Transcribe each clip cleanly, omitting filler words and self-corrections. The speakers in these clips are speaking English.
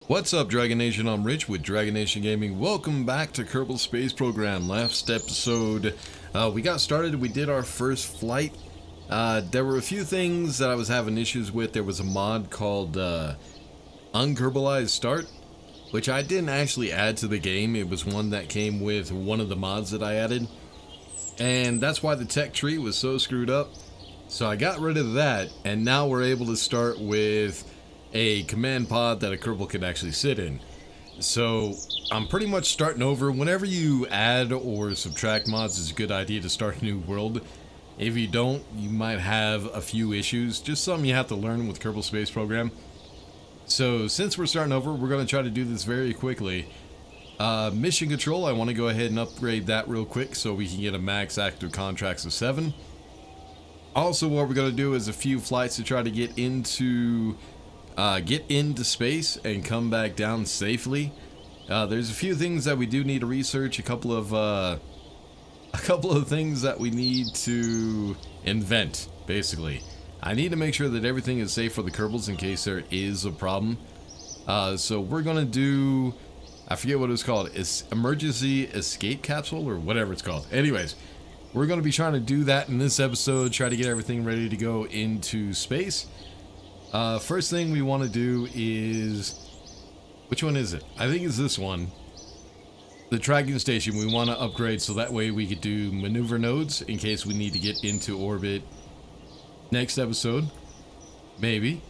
What's up, Dragon Nation? I'm Rich with Dragon Nation Gaming. Welcome back to Kerbal Space Program. Last episode, we got started. We did our first flight. There were a few things that I was having issues with. There was a mod called Unkerbalized Start, which I didn't actually add to the game. It was one that came with one of the mods that I added, and that's why the tech tree was so screwed up. So I got rid of that, and now we're able to start with a command pod that a Kerbal could actually sit in. So I'm pretty much starting over. Whenever you add or subtract mods, it's a good idea to start a new world. If you don't, you might have a few issues. Just something you have to learn with Kerbal Space Program. So since we're starting over, we're going to try to do this very quickly. Mission control, I want to go ahead and upgrade that real quick so we can get a max active contracts of 7. Also, what we're going to do is a few flights to try to get into space and come back down safely. There's a few things that we do need to research, a couple of things that we need to invent, basically. I need to make sure that everything is safe for the Kerbals in case there is a problem. So we're gonna do, I forget what it's called, it's emergency escape capsule or whatever it's called. Anyways, we're gonna be trying to do that in this episode, try to get everything ready to go into space. First thing we want to do is, which one is it? I think it's this one. The tracking station we want to upgrade so that way we could do maneuver nodes in case we need to get into orbit next episode. Maybe.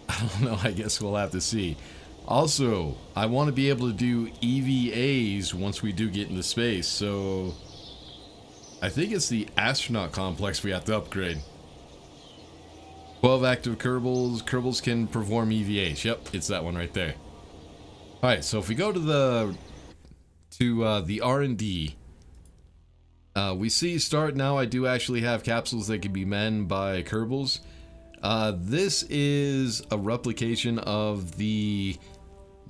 I don't know, I guess we'll have to see. Also, I want to be able to do EVAs once we do get into space, so I think it's the astronaut complex we have to upgrade. 12 active Kerbals. Kerbals can perform EVAs. Yep, it's that one right there. Alright, so if we go to the R&D, we see start now. I do actually have capsules that can be manned by Kerbals. This is a replication of the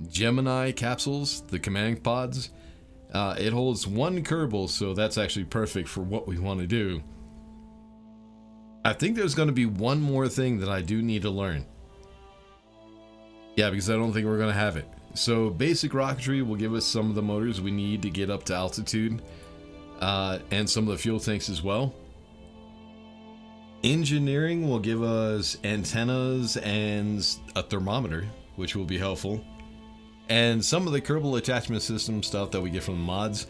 Gemini capsules, the command pods. It holds one Kerbal, so that's actually perfect for what we want to do. I think there's going to be one more thing that I do need to learn. Yeah, because I don't think we're going to have it. So basic rocketry will give us some of the motors we need to get up to altitude, and some of the fuel tanks as well. Engineering will give us antennas and a thermometer, which will be helpful. And some of the Kerbal attachment system stuff that we get from the mods.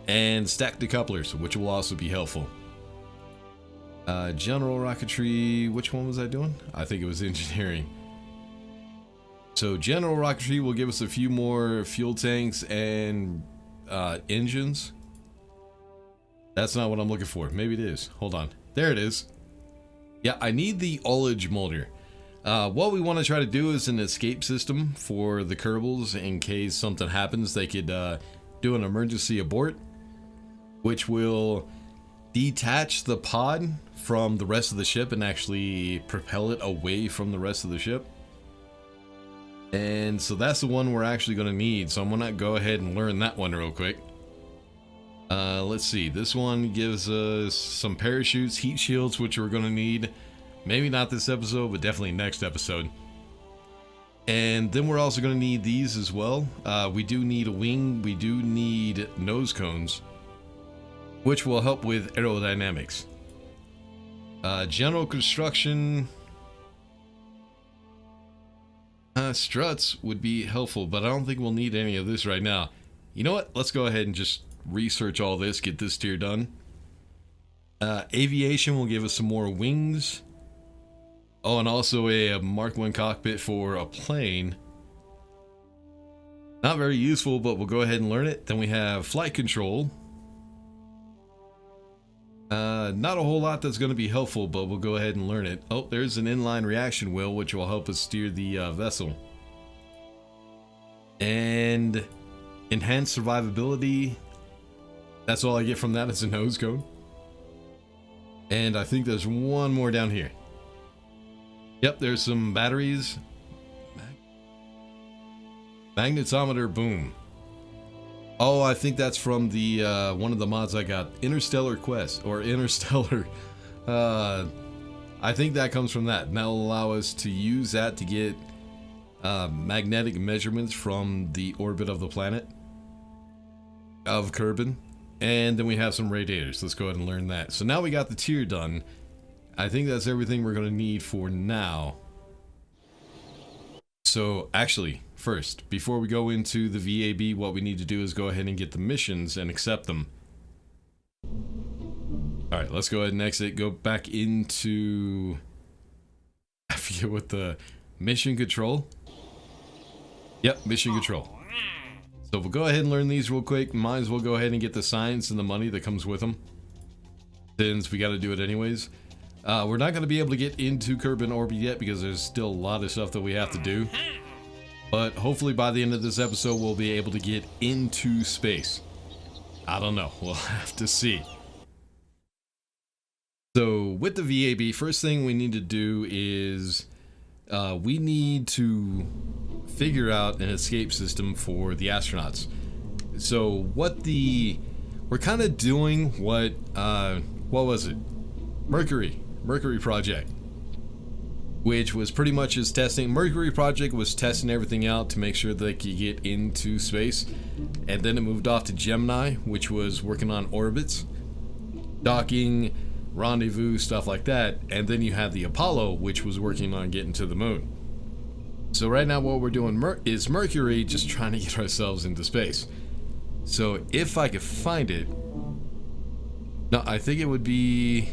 And stack decouplers, which will also be helpful. General rocketry, which one was I doing? I think it was engineering. So general rocketry will give us a few more fuel tanks and engines. That's not what I'm looking for. Maybe it is. Hold on. There it is. Yeah, I need the ullage molder. What we want to try to do is an escape system for the Kerbals in case something happens. They could do an emergency abort, which will detach the pod from the rest of the ship and actually propel it away from the rest of the ship. And so that's the one we're actually going to need. So I'm going to go ahead and learn that one real quick. Let's see. This one gives us some parachutes, heat shields, which we're going to need. Maybe not this episode, but definitely next episode. And then we're also going to need these as well. We do need a wing. We do need nose cones, which will help with aerodynamics. General construction. Struts would be helpful, but I don't think we'll need any of this right now. You know what? Let's go ahead and just research all this, get this tier done. Aviation will give us some more wings. Oh, and also a Mark 1 cockpit for a plane. Not very useful, but we'll go ahead and learn it. Then we have flight control. Not a whole lot that's going to be helpful, but we'll go ahead and learn it. Oh, there's an inline reaction wheel, which will help us steer the vessel. And enhanced survivability. That's all I get from that is a nose cone. And I think there's one more down here. Yep, there's some batteries. Magnetometer, boom. Oh, I think that's from the one of the mods I got, Interstellar Quest, or Interstellar. I think that comes from that, and that'll allow us to use that to get magnetic measurements from the orbit of the planet of Kerbal. And then we have some radiators. Let's go ahead and learn that. So now we got the tier done. I think that's everything we're going to need for now. So actually, first, before we go into the VAB, what we need to do is go ahead and get the missions and accept them. Alright, let's go ahead and exit. Go back into... I forget what the... Mission control? Yep, mission control. So we'll go ahead and learn these real quick. Might as well go ahead and get the science and the money that comes with them, since we got to do it anyways. We're not going to be able to get into Kerbal orbit yet because there's still a lot of stuff that we have to do. But hopefully by the end of this episode we'll be able to get into space. I don't know. We'll have to see. So with the VAB, first thing we need to do is we need to figure out an escape system for the astronauts. So we're kind of doing what was it? Mercury Project, which was pretty much just testing. Mercury Project was testing everything out to make sure they could get into space, and then it moved off to Gemini, which was working on orbits, docking, rendezvous, stuff like that, and then you had the Apollo, which was working on getting to the moon. So right now what we're doing is Mercury, just trying to get ourselves into space. So if I could find it, no, I think it would be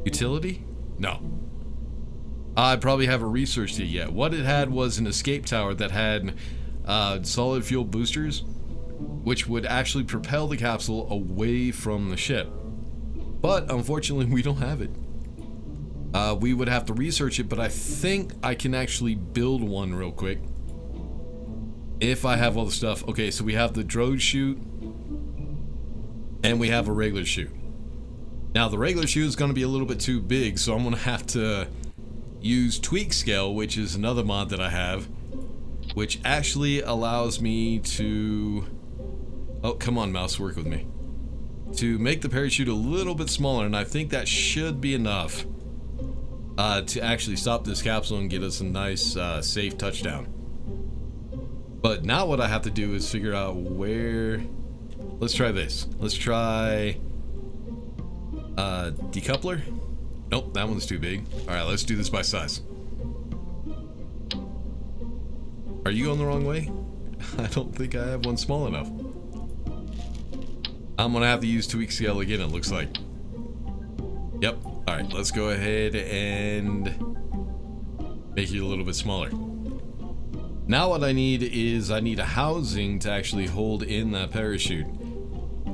utility? No, I probably haven't researched it yet. What it had was an escape tower that had solid fuel boosters, which would actually propel the capsule away from the ship. But unfortunately we don't have it. We would have to research it, but I think I can actually build one real quick if I have all the stuff. Okay, so we have the drogue chute and we have a regular chute. Now the regular chute is going to be a little bit too big, so I'm going to have to use tweak scale, which is another mod that I have, which actually allows me to... Oh, come on mouse, work with me. To make the parachute a little bit smaller, and I think that should be enough to actually stop this capsule and get us a nice safe touchdown. But now what I have to do is figure out where... Let's try this. Let's try decoupler. Nope, that one's too big. Alright, let's do this by size. Are you going the wrong way? I don't think I have one small enough. I'm gonna have to use tweak scale again, it looks like. Yep. Alright, let's go ahead and make it a little bit smaller. Now what I need is I need a housing to actually hold in that parachute.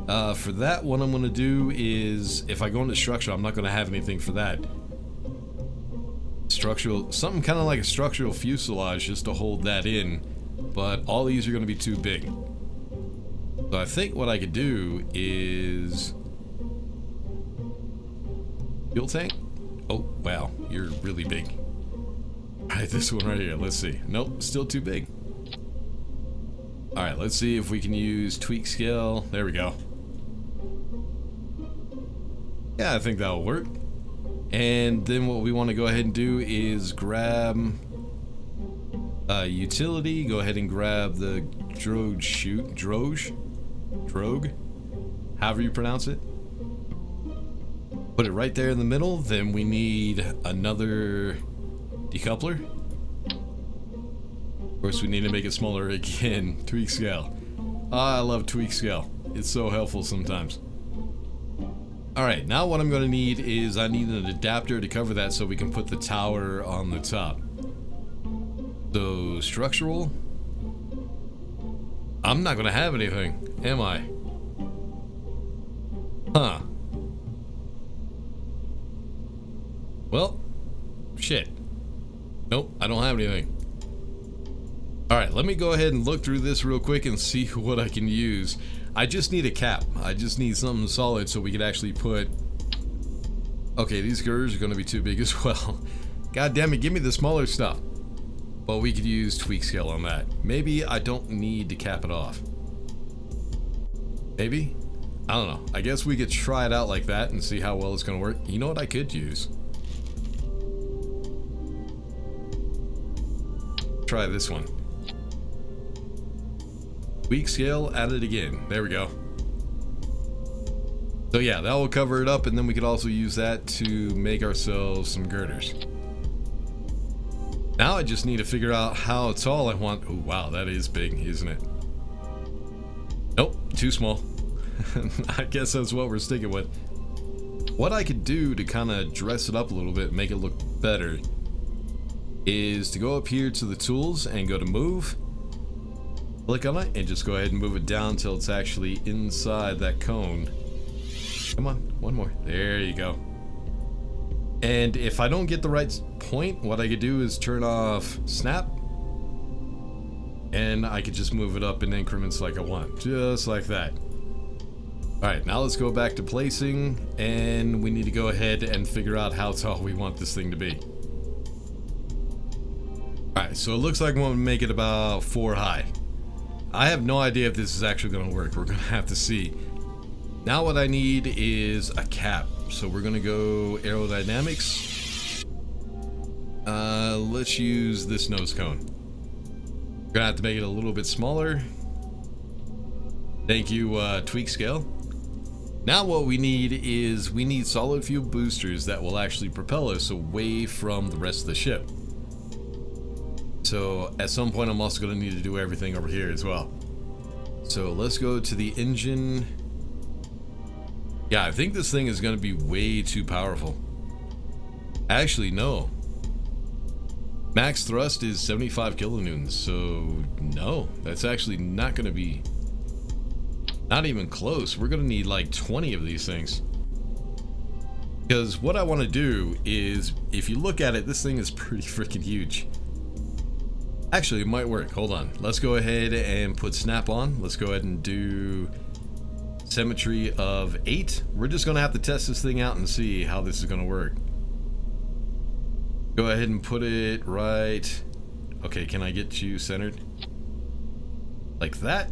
For that, what I'm gonna do is, if I go into structure, I'm not gonna have anything for that. Structural, something kind of like a structural fuselage just to hold that in, but all these are gonna be too big. So I think what I could do is... Fuel tank? Oh, wow, you're really big. Alright, this one right here, let's see. Nope, still too big. Alright, let's see if we can use tweak scale. There we go. Yeah, I think that'll work. And then what we want to go ahead and do is grab utility, go ahead and grab the drogue chute, drogue, however you pronounce it. Put it right there in the middle. Then we need another decoupler. Of course, we need to make it smaller again. Tweak scale. I love tweak scale. It's so helpful sometimes. Alright, now what I'm going to need is I need an adapter to cover that so we can put the tower on the top. So, structural. I'm not going to have anything, am I? Huh. Well, shit. Nope, I don't have anything. Alright, let me go ahead and look through this real quick and see what I can use. I just need a cap. I just need something solid so we could actually put... Okay, these girders are going to be too big as well. God damn it, give me the smaller stuff. Well, we could use tweak scale on that. Maybe I don't need to cap it off. Maybe? I don't know. I guess we could try it out like that and see how well it's going to work. You know what I could use? Try this one. Weak scale added again. There we go. So yeah, that will cover it up, and then we could also use that to make ourselves some girders. Now I just need to figure out how tall I want. Oh wow, that is big, isn't it? Nope, too small. I guess that's what we're sticking with. What I could do to kind of dress it up a little bit, make it look better, is to go up here to the tools and go to move. Click on it and just go ahead and move it down until it's actually inside that cone. Come on, one more. There you go. And if I don't get the right point, what I could do is turn off snap. And I could just move it up in increments like I want. Just like that. Alright, now let's go back to placing. And we need to go ahead and figure out how tall we want this thing to be. Alright, so it looks like we want to make it about 4 high. I have no idea if this is actually going to work. We're going to have to see. Now what I need is a cap. So we're going to go aerodynamics. Let's use this nose cone. We're going to have to make it a little bit smaller. Thank you, tweak scale. Now what we need is we need solid fuel boosters that will actually propel us away from the rest of the ship. So at some point I'm also going to need to do everything over here as well. So let's go to the engine. Yeah, I think this thing is going to be way too powerful. Actually, no. Max thrust is 75 kilonewtons, so no, that's actually not going to be, not even close. We're going to need like 20 of these things. Because what I want to do is, if you look at it, this thing is pretty freaking huge. Actually, it might work. Hold on. Let's go ahead and put snap on. Let's go ahead and do symmetry of 8. We're just going to have to test this thing out and see how this is going to work. Go ahead and put it right. Okay, can I get you centered? Like that.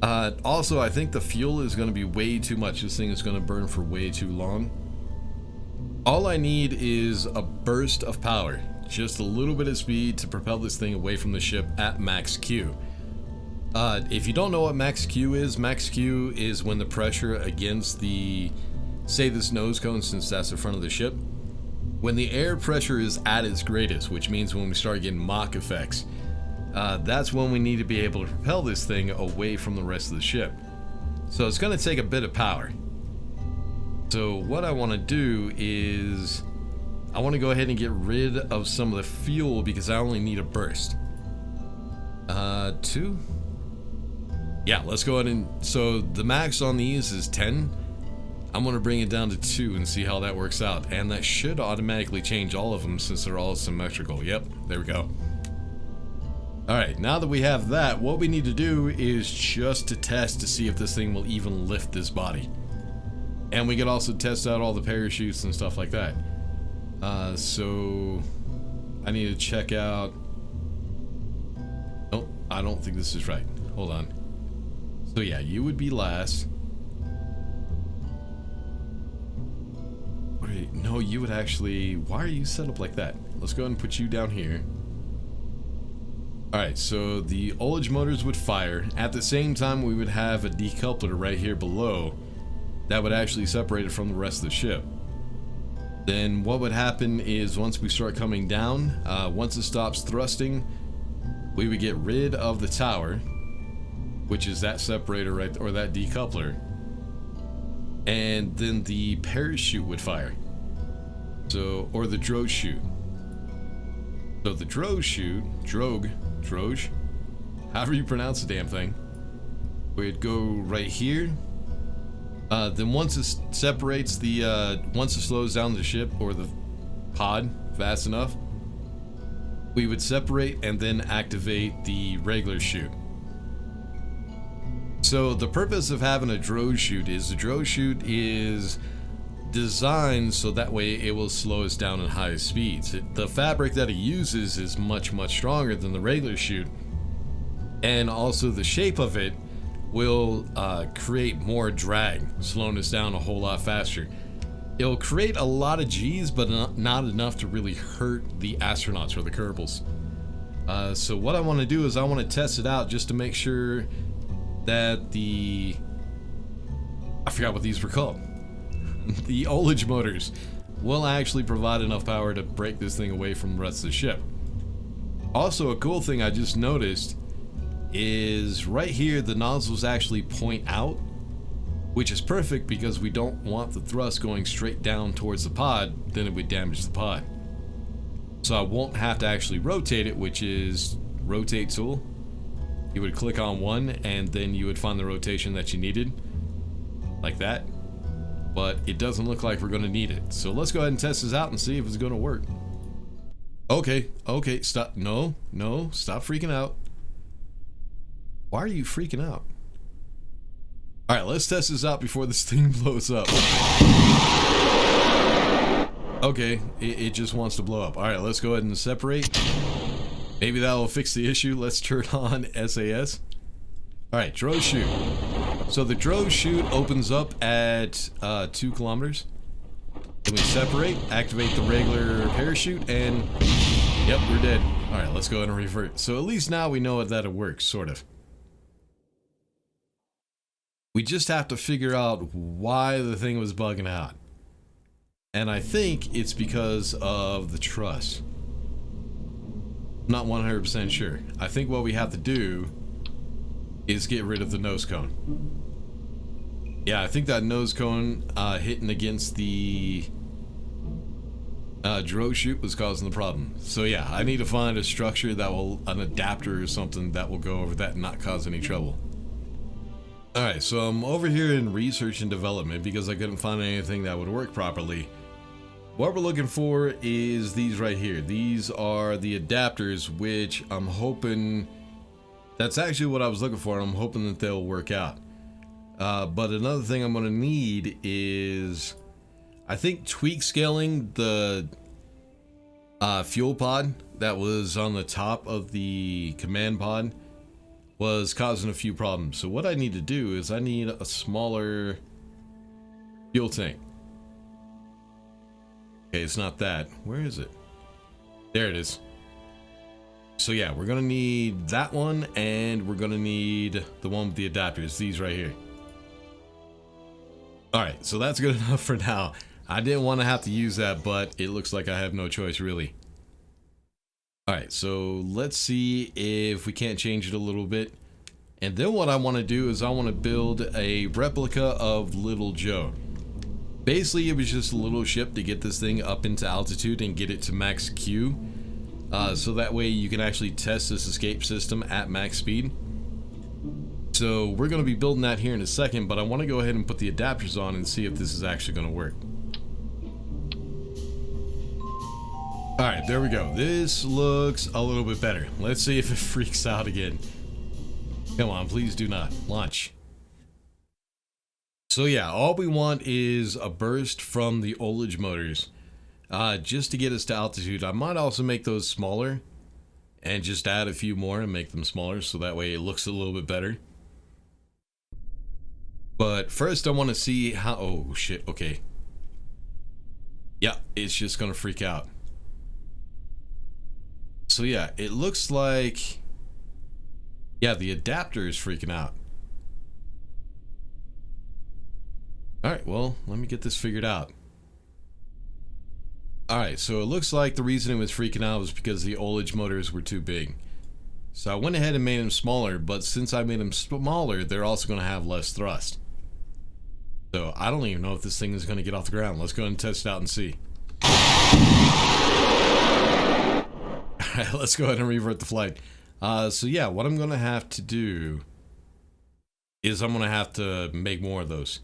Also, I think the fuel is going to be way too much. This thing is going to burn for way too long. All I need is a burst of power. Just a little bit of speed to propel this thing away from the ship at max Q. If you don't know what max Q is when the pressure against the, say this nose cone, since that's the front of the ship, when the air pressure is at its greatest, which means when we start getting Mach effects, that's when we need to be able to propel this thing away from the rest of the ship. So it's going to take a bit of power. So what I want to do is, I want to go ahead and get rid of some of the fuel because I only need a burst. 2? Yeah, let's go ahead and, so the max on these is 10. I'm going to bring it down to 2 and see how that works out. And that should automatically change all of them since they're all symmetrical. Yep, there we go. Alright, now that we have that, what we need to do is just to test to see if this thing will even lift this body. And we could also test out all the parachutes and stuff like that. So I need to check out. Oh, I don't think this is right. Hold on. So yeah, you would be last. Wait, no, you would actually. Why are you set up like that? Let's go ahead and put you down here. Alright, so the ullage motors would fire. At the same time, we would have a decoupler right here below that would actually separate it from the rest of the ship. Then what would happen is once we start coming down, once it stops thrusting, we would get rid of the tower, which is that separator right, or that decoupler, and then the parachute would fire. So, or the drogue chute. So the drogue chute, drogue, however you pronounce the damn thing, would go right here. Then once it separates the, once it slows down the ship or the pod fast enough, we would separate and then activate the regular chute. So the purpose of having a drogue chute is the drogue chute is designed so that way it will slow us down at high speeds. The fabric that it uses is much stronger than the regular chute, and also the shape of it will create more drag, slowing us down a whole lot faster. It'll create a lot of G's, but not enough to really hurt the astronauts or the Kerbals. So what I want to do is I want to test it out just to make sure that I forgot what these were called. The ullage motors will actually provide enough power to break this thing away from the rest of the ship. Also, a cool thing I just noticed is right here the nozzles actually point out, which is perfect because we don't want the thrust going straight down towards the pod, then it would damage the pod. So I won't have to actually rotate it, which is rotate tool. You would click on one and then you would find the rotation that you needed, like that. But it doesn't look like we're going to need it. So let's go ahead and test this out and see if it's going to work. Okay, stop. No, stop freaking out. Why are you freaking out? Alright, let's test this out before this thing blows up. Okay, it just wants to blow up. Alright, let's go ahead and separate. Maybe that will fix the issue. Let's turn on SAS. Alright, drogue chute. So the drogue chute opens up at 2 kilometers. Then we separate, activate the regular parachute, and yep, we're dead. Alright, let's go ahead and revert. So at least now we know that it works, sort of. We just have to figure out why the thing was bugging out. And I think it's because of the truss. Not 100% sure. I think what we have to do is get rid of the nose cone. Yeah, I think that nose cone hitting against the drogue chute was causing the problem. So yeah, I need to find a structure that will, an adapter or something that will go over that and not cause any trouble. Alright, so I'm over here in research and development because I couldn't find anything that would work properly. What we're looking for is these right here. These are the adapters, which I'm hoping, that's actually what I was looking for, and I'm hoping that they'll work out. But another thing I'm going to need is, I think, tweak scaling the fuel pod that was on the top of the command pod was causing a few problems. So what I need to do is I need a smaller fuel tank. Okay, it's not that. Where is it? There it is. So yeah, we're gonna need that one, and we're gonna need the one with the adapters, these right here. Alright, so that's good enough for now. I didn't want to have to use that, but it looks like I have no choice really. Alright, so let's see if we can't change it a little bit. And then what I want to do is I want to build a replica of Little Joe. Basically, it was just a little ship to get this thing up into altitude and get it to max Q. So that way you can actually test this escape system at max speed. So we're going to be building that here in a second, but I want to go ahead and put the adapters on and see if this is actually going to work. Alright, there we go. This looks a little bit better. Let's see if it freaks out again. Come on, please do not. Launch. So yeah, all we want is a burst from the ullage motors. Just to get us to altitude. I might also make those smaller and just add a few more and make them smaller so that way it looks a little bit better. But first I want to see how... Oh shit, okay. Yeah, it's just gonna freak out. So yeah, it looks like... Yeah, the adapter is freaking out. Alright, well, let me get this figured out. Alright, so it looks like the reason it was freaking out was because the ullage motors were too big. So I went ahead and made them smaller, but since I made them smaller, they're also going to have less thrust. So I don't even know if this thing is going to get off the ground. Let's go ahead and test it out and see. Alright, let's go ahead and revert the flight. So yeah, what I'm going to have to do is I'm going to have to make more of those.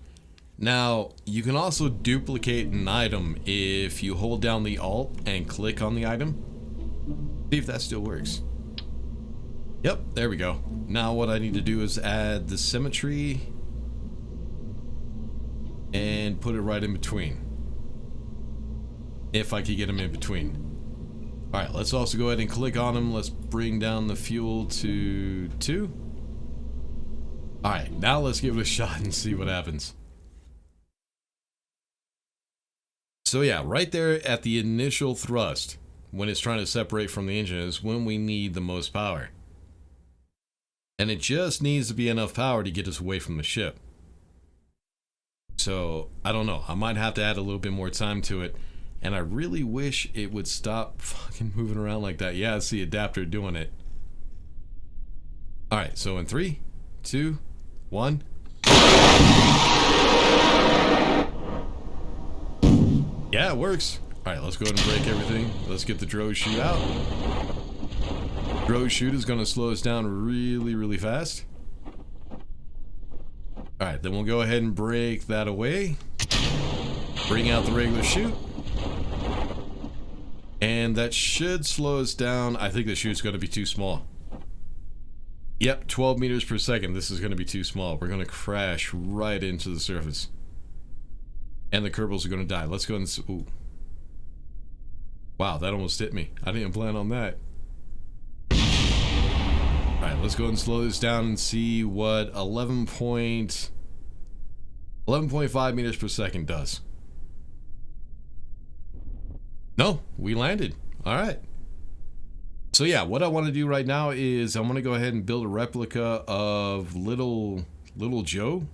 Now, you can also duplicate an item if you hold down the Alt and click on the item. See if that still works. Yep, there we go. Now what I need to do is add the symmetry and put it right in between. If I could get them in between. Alright, let's also go ahead and click on them. Let's bring down the fuel to 2. Alright, now let's give it a shot and see what happens. So yeah, right there at the initial thrust, when it's trying to separate from the engine is when we need the most power. And it just needs to be enough power to get us away from the ship. So, I don't know. I might have to add a little bit more time to it. And I really wish it would stop fucking moving around like that. Yeah, it's the adapter doing it. Alright, so in 3, 2, 1. Yeah, it works. Alright, let's go ahead and break everything. Let's get the drogue chute out. Drogue chute is going to slow us down really, really fast. Alright, then we'll go ahead and break that away. Bring out the regular chute. And that should slow us down. I think the chute's going to be too small. Yep, 12 meters per second. This is going to be too small. We're going to crash right into the surface. And the Kerbals are going to die. Let's go and... Ooh. Wow, that almost hit me. I didn't plan on that. Alright, let's go and slow this down and see what 11.5 meters per second does. No, we landed. Alright. So yeah, what I want to do right now is I'm going to go ahead and build a replica of little Joe.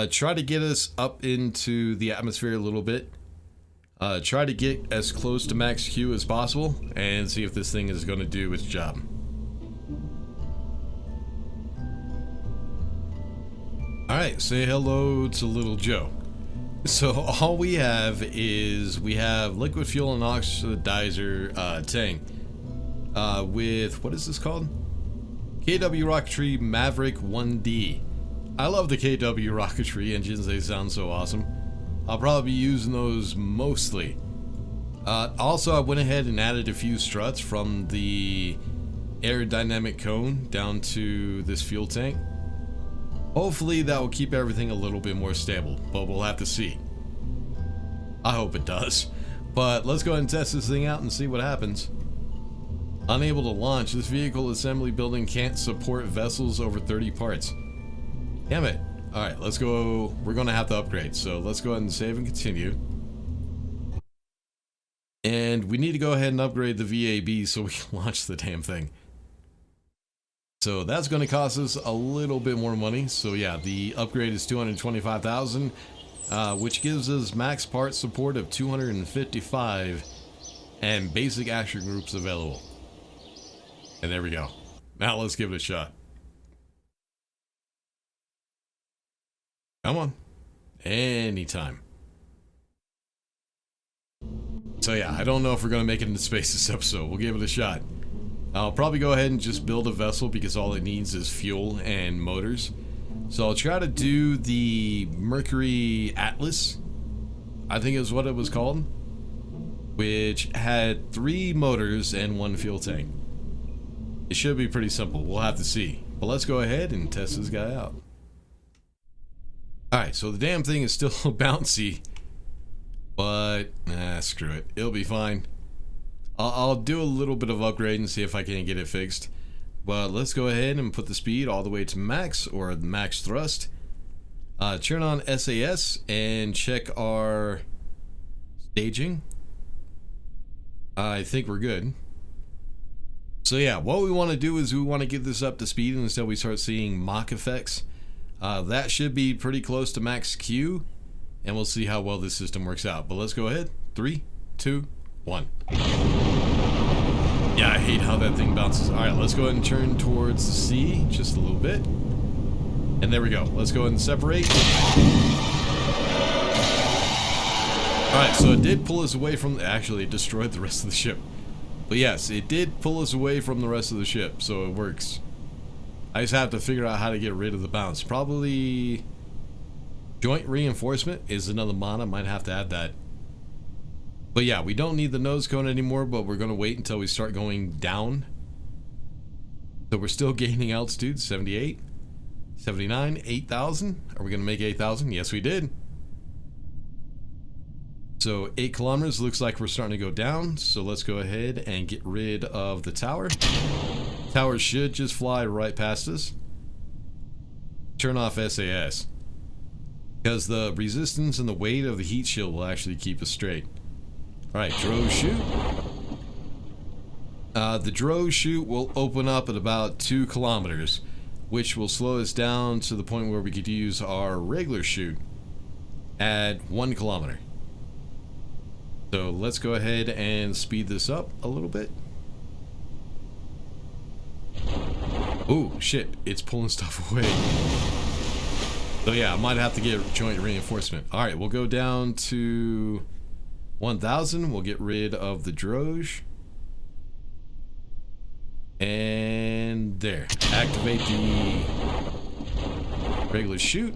Try to get us up into the atmosphere a little bit. Try to get as close to max Q as possible and see if this thing is going to do its job. Alright, say hello to little Joe. So all we have is we have liquid fuel and oxidizer tank with, what is this called? KW Rocketry Maverick 1D. I love the KW Rocketry engines, they sound so awesome. I'll probably be using those mostly. Also, I went ahead and added a few struts from the aerodynamic cone down to this fuel tank. Hopefully that will keep everything a little bit more stable, but we'll have to see. I hope it does. But let's go ahead and test this thing out and see what happens. Unable to launch. This vehicle assembly building can't support vessels over 30 parts. Damn it. Alright, let's go. We're going to have to upgrade, so let's go ahead and save and continue. And we need to go ahead and upgrade the VAB so we can launch the damn thing. So that's going to cost us a little bit more money. So yeah, the upgrade is 225,000, which gives us max part support of 255 and basic action groups available. And there we go. Now let's give it a shot. Come on. Anytime. So yeah, I don't know if we're going to make it into space this episode. We'll give it a shot. I'll probably go ahead and just build a vessel because all it needs is fuel and motors. So I'll try to do the Mercury Atlas, I think is what it was called, which had 3 motors and 1 fuel tank. It should be pretty simple. We'll have to see. But let's go ahead and test this guy out. Alright, so the damn thing is still bouncy, but screw it. It'll be fine. I'll do a little bit of upgrade and see if I can get it fixed. But let's go ahead and put the speed all the way to max, or max thrust. Turn on SAS and check our staging. I think we're good. So yeah, what we want to do is we want to get this up to speed until we start seeing Mach effects. That should be pretty close to max Q, and we'll see how well this system works out. But let's go ahead. 3, 2, 1. Yeah, I hate how that thing bounces. Alright, let's go ahead and turn towards the sea just a little bit. And there we go. Let's go ahead and separate. Alright, so it did pull us away from... Actually, it destroyed the rest of the ship. But yes, it did pull us away from the rest of the ship, so it works. I just have to figure out how to get rid of the bounce. Probably... Joint reinforcement is another mod. I might have to add that. But yeah, we don't need the nose cone anymore, but we're going to wait until we start going down. So we're still gaining altitude. 78, 79, 8,000. Are we going to make 8,000? Yes, we did. So 8 kilometers, looks like we're starting to go down. So let's go ahead and get rid of the tower. Tower should just fly right past us. Turn off SAS. Because the resistance and the weight of the heat shield will actually keep us straight. Alright, drogue chute. The drogue chute will open up at about 2 kilometers, which will slow us down to the point where we could use our regular chute at 1 kilometer. So let's go ahead and speed this up a little bit. Oh shit, it's pulling stuff away. So yeah, I might have to get joint reinforcement. Alright, we'll go down to 1,000. We'll get rid of the drogue. And there. Activate the regular chute.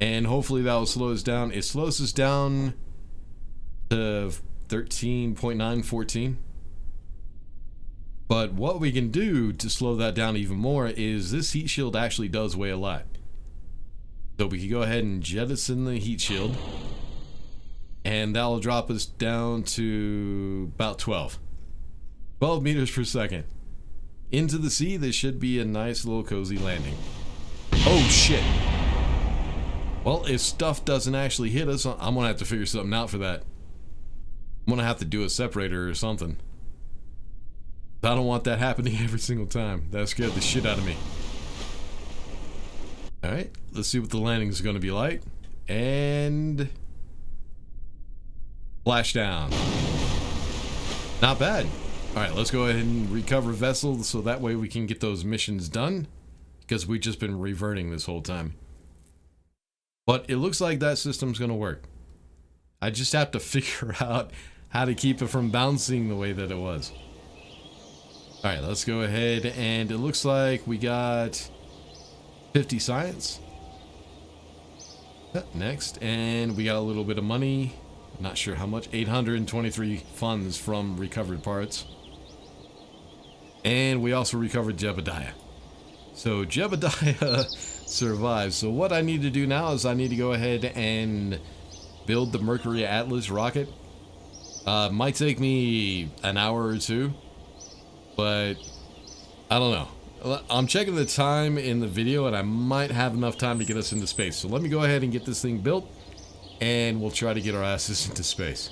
And hopefully that will slow us down. It slows us down to 13.9, 14. But what we can do to slow that down even more is this heat shield actually does weigh a lot. So we can go ahead and jettison the heat shield. And that'll drop us down to about 12 meters per second. Into the sea, this should be a nice little cozy landing. Oh shit. Well, if stuff doesn't actually hit us, I'm gonna have to figure something out for that. I'm gonna have to do a separator or something. I don't want that happening every single time. That scared the shit out of me. Alright, let's see what the landing is gonna be like. And splashdown. Not bad. Alright, let's go ahead and recover vessels so that way we can get those missions done. Because we've just been reverting this whole time. But it looks like that system's gonna work. I just have to figure out how to keep it from bouncing the way that it was. Alright, let's go ahead, and it looks like we got 50 science. Next, and we got a little bit of money. Not sure how much. 823 funds from recovered parts. And we also recovered Jebediah. So Jebediah survived. So what I need to do now is I need to go ahead and build the Mercury Atlas rocket. Might take me an hour or two, but I don't know. I'm checking the time in the video and I might have enough time to get us into space. So let me go ahead and get this thing built and we'll try to get our asses into space.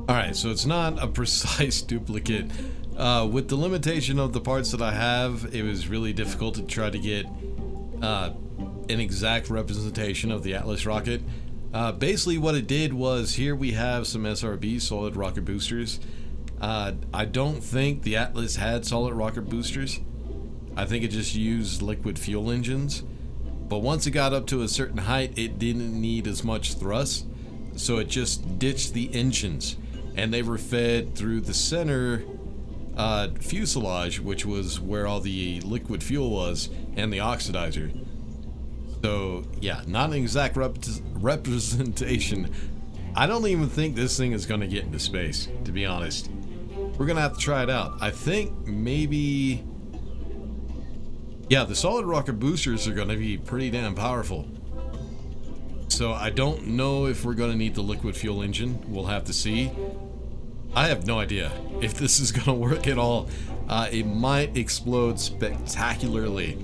Alright, so it's not a precise duplicate. With the limitation of the parts that I have, it was really difficult to try to get an exact representation of the Atlas rocket. Basically what it did was, here we have some SRB, solid rocket boosters. I don't think the Atlas had solid rocket boosters. I think it just used liquid fuel engines. But once it got up to a certain height, it didn't need as much thrust, so it just ditched the engines. And they were fed through the center fuselage, which was where all the liquid fuel was, and the oxidizer. So yeah, not an exact representation. I don't even think this thing is going to get into space, to be honest. We're going to have to try it out. I think maybe... yeah, the solid rocket boosters are going to be pretty damn powerful. So I don't know if we're going to need the liquid fuel engine. We'll have to see. I have no idea if this is going to work at all. It might explode spectacularly.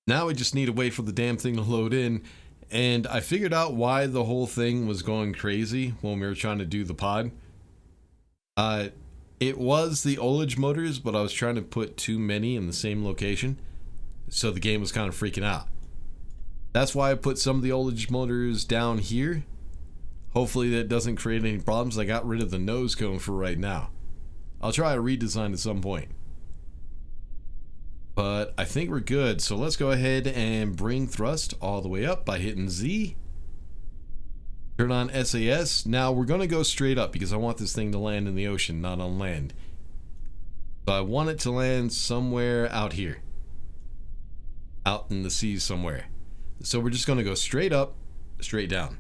Now we just need to wait for the damn thing to load in. And I figured out why the whole thing was going crazy when we were trying to do the pod. It was the ullage motors, but I was trying to put too many in the same location. So the game was kind of freaking out. That's why I put some of the ullage motors down here. Hopefully that doesn't create any problems. I got rid of the nose cone for right now. I'll try a redesign at some point. But I think we're good. So let's go ahead and bring thrust all the way up by hitting Z. Turn on SAS. Now we're going to go straight up because I want this thing to land in the ocean, not on land. So I want it to land somewhere out here. Out in the seas somewhere. So we're just going to go straight up, straight down.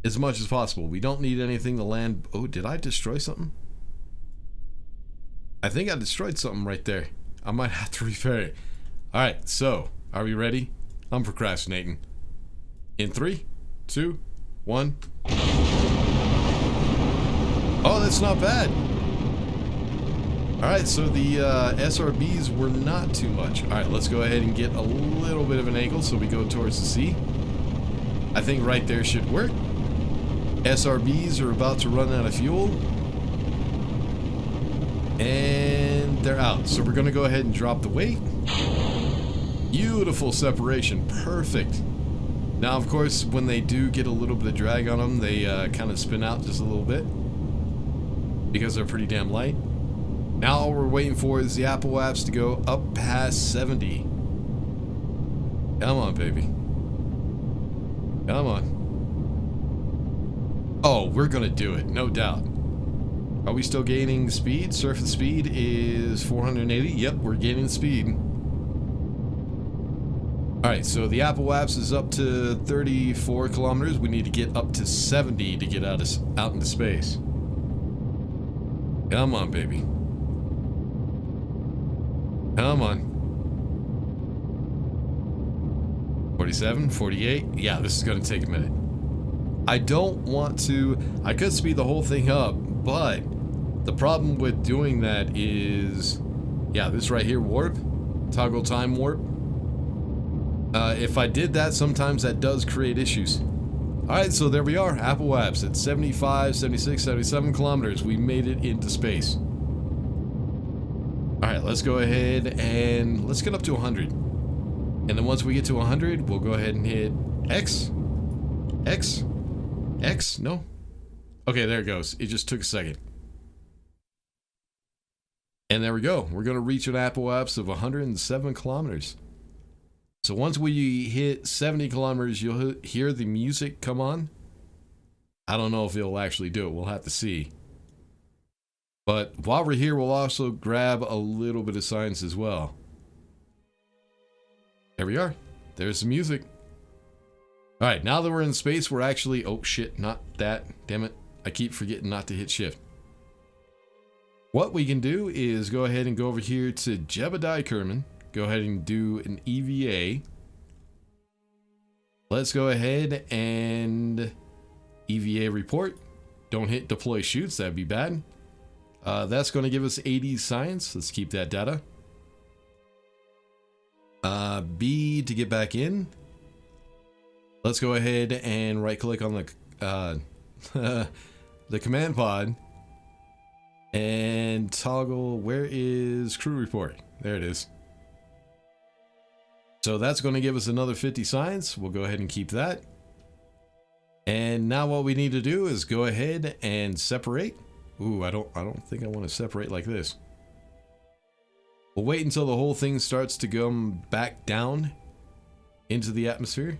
As much as possible. We don't need anything to land. Oh, did I destroy something? I think I destroyed something right there. I might have to repair it. Alright, so, are we ready? I'm procrastinating. In 3, 2, 1. Oh, that's not bad. Alright, so the SRBs were not too much. Alright, let's go ahead and get a little bit of an angle so we go towards the sea. I think right there should work. SRBs are about to run out of fuel. And they're out. So we're going to go ahead and drop the weight. Beautiful separation. Perfect. Now, of course, when they do get a little bit of drag on them, they kind of spin out just a little bit because they're pretty damn light. Now all we're waiting for is the Apple apps to go up past 70. Come on, baby. Come on. Oh, we're gonna do it, no doubt. Are we still gaining speed? Surface speed is 480. Yep, we're gaining speed. Alright, so the Apple apps is up to 34 kilometers. We need to get up to 70 to get out into space. Come on, baby. Come on. 47, 48. Yeah, this is going to take a minute. I don't want to... I could speed the whole thing up, but the problem with doing that is... Yeah, this right here, warp. Toggle time warp. If I did that, sometimes that does create issues. Alright, so there we are. Apple apps at 75, 76, 77 kilometers. We made it into space. Alright, let's go ahead and let's get up to 100. And then once we get to 100, we'll go ahead and hit X. X? X? No? Okay, there it goes. It just took a second. And there we go. We're going to reach an Apple apps of 107 kilometers. So once we hit 70 kilometers, you'll hear the music come on. I don't know if it'll actually do it. We'll have to see. But while we're here, we'll also grab a little bit of science as well. There we are. There's the music. Alright, now that we're in space, we're actually... Oh shit, not that. Damn it. I keep forgetting not to hit shift. What we can do is go ahead and go over here to Jebediah Kerman. Go ahead and do an EVA. Let's go ahead and EVA report. Don't hit deploy shoots, that'd be bad. That's going to give us 80 science. Let's keep that data. B to get back in. Let's go ahead and right click on the the command pod and toggle. Where is crew report? There it is. So that's going to give us another 50 science. We'll go ahead and keep that. And now what we need to do is go ahead and separate. Ooh, I don't think I want to separate like this. We'll wait until the whole thing starts to come back down into the atmosphere.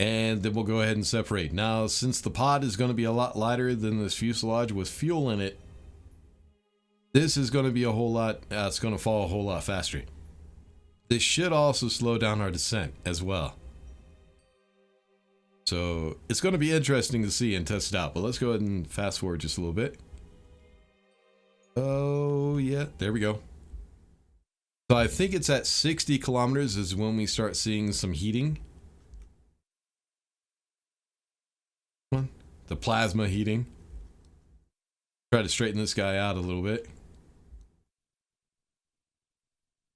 And then we'll go ahead and separate. Now, since the pod is going to be a lot lighter than this fuselage with fuel in it, this is going to be a whole lot, it's going to fall a whole lot faster. This should also slow down our descent as well. So it's going to be interesting to see and test it out. But let's go ahead and fast forward just a little bit. Oh yeah, there we go. So I think it's at 60 kilometers is when we start seeing some heating. Come on, the plasma heating. Try to straighten this guy out a little bit.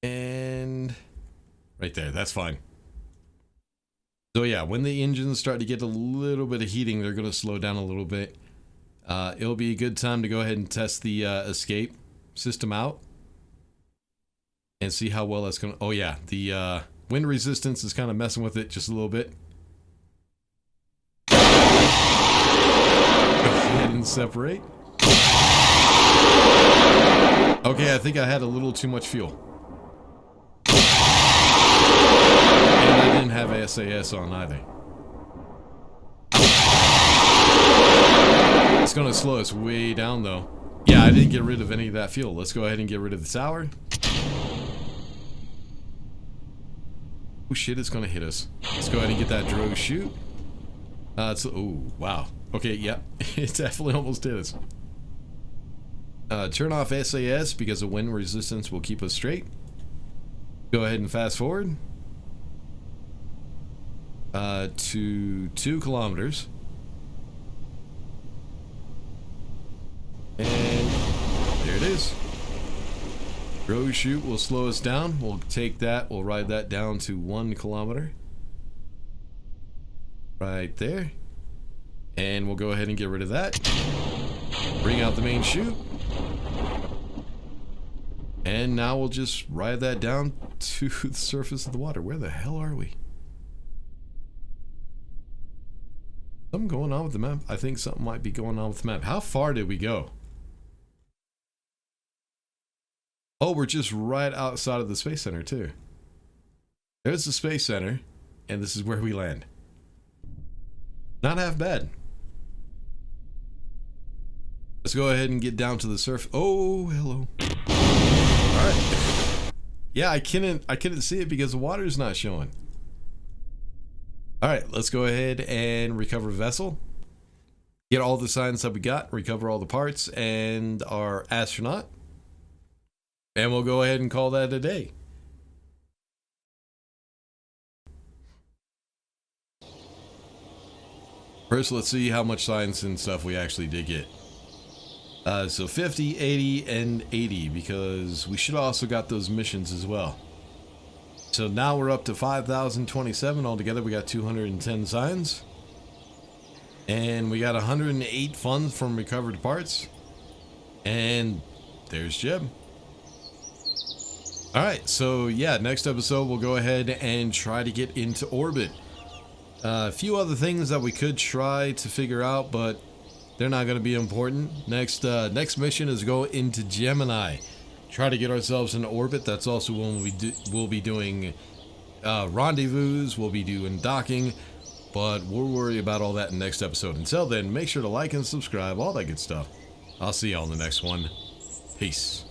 And right there, that's fine. So yeah, when the engines start to get a little bit of heating, they're going to slow down a little bit. It'll be a good time to go ahead and test the escape system out and see how well that's going to... Oh yeah, the wind resistance is kind of messing with it just a little bit. Go ahead and separate. Okay, I think I had a little too much fuel. And I didn't have SAS on either. It's going to slow us way down though. Yeah, I didn't get rid of any of that fuel. Let's go ahead and get rid of the tower. Oh shit, it's going to hit us. Let's go ahead and get that drogue shoot. Oh, wow. Okay, yeah. It definitely almost hit us. Turn off SAS because the wind resistance will keep us straight. Go ahead and fast forward. To 2 kilometers. And there it is. Drogue shoot will slow us down. We'll take that. We'll ride that down to 1 kilometer. right there. And we'll go ahead and get rid of that. Bring out the main chute. And now we'll just ride that down to the surface of the water. Where the hell are we? Something going on with the map? I think something might be going on with the map. How far did we go? Oh, we're just right outside of the Space Center too. There's the Space Center, and this is where we land. Not half bad. Let's go ahead and get down to the surface. Oh, hello. All right. Yeah, I couldn't see it because the water's not showing. All right, let's go ahead and recover vessel. Get all the signs that we got, recover all the parts and our astronaut. And we'll go ahead and call that a day. First, let's see how much science and stuff we actually did get. So 50, 80, and 80, because we should have also got those missions as well. So now we're up to 5,027 altogether. We got 210 signs. And we got 108 funds from recovered parts. And there's Jeb. Alright, so yeah, next episode we'll go ahead and try to get into orbit. A few other things that we could try to figure out, but they're not going to be important. Next mission is go into Gemini. Try to get ourselves in orbit. That's also when we'll be doing rendezvous. We'll be doing docking. But we'll worry about all that in the next episode. Until then, make sure to like and subscribe, all that good stuff. I'll see y'all in the next one. Peace.